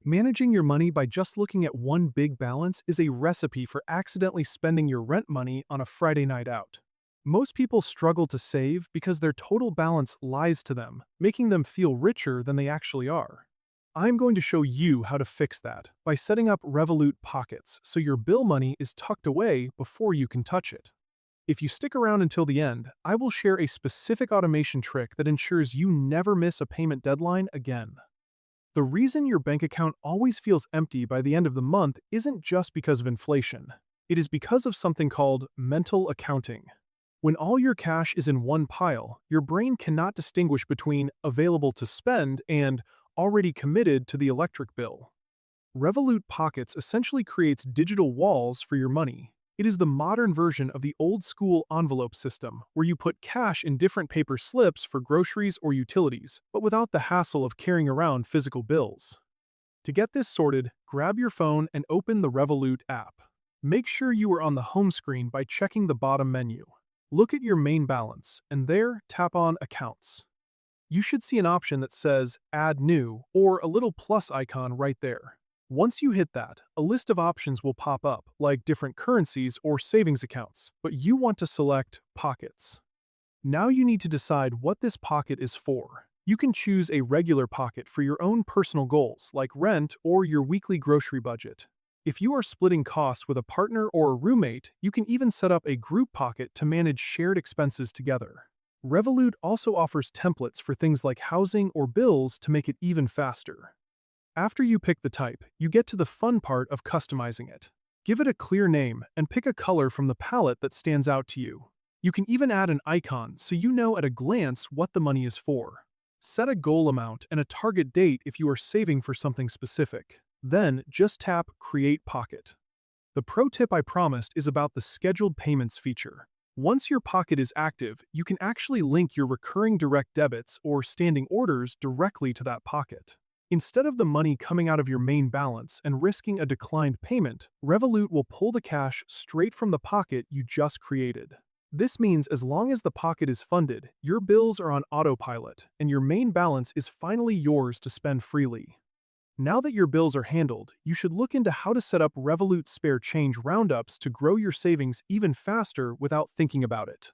Managing your money by just looking at one big balance is a recipe for accidentally spending your rent money on a Friday night out. Most people struggle to save because their total balance lies to them, making them feel richer than they actually are. I'm going to show you how to fix that by setting up Revolut Pockets so your bill money is tucked away before you can touch it. If you stick around until the end, I will share a specific automation trick that ensures you never miss a payment deadline again. The reason your bank account always feels empty by the end of the month isn't just because of inflation. It is because of something called mental accounting. When all your cash is in one pile, your brain cannot distinguish between available to spend and already committed to the electric bill. Revolut Pockets essentially creates digital walls for your money. It is the modern version of the old school envelope system, where you put cash in different paper slips for groceries or utilities, but without the hassle of carrying around physical bills. To get this sorted, grab your phone and open the Revolut app. Make sure you are on the home screen by checking the bottom menu. Look at your main balance, and there, tap on Accounts. You should see an option that says Add New or a little plus icon right there. Once you hit that, a list of options will pop up, like different currencies or savings accounts, but you want to select Pockets. Now you need to decide what this pocket is for. You can choose a regular pocket for your own personal goals, like rent or your weekly grocery budget. If you are splitting costs with a partner or a roommate, you can even set up a group pocket to manage shared expenses together. Revolut also offers templates for things like housing or bills to make it even faster. After you pick the type, you get to the fun part of customizing it. Give it a clear name and pick a color from the palette that stands out to you. You can even add an icon so you know at a glance what the money is for. Set a goal amount and a target date if you are saving for something specific. Then just tap Create Pocket. The pro tip I promised is about the scheduled payments feature. Once your pocket is active, you can actually link your recurring direct debits or standing orders directly to that pocket. Instead of the money coming out of your main balance and risking a declined payment, Revolut will pull the cash straight from the pocket you just created. This means as long as the pocket is funded, your bills are on autopilot, and your main balance is finally yours to spend freely. Now that your bills are handled, you should look into how to set up Revolut spare change roundups to grow your savings even faster without thinking about it.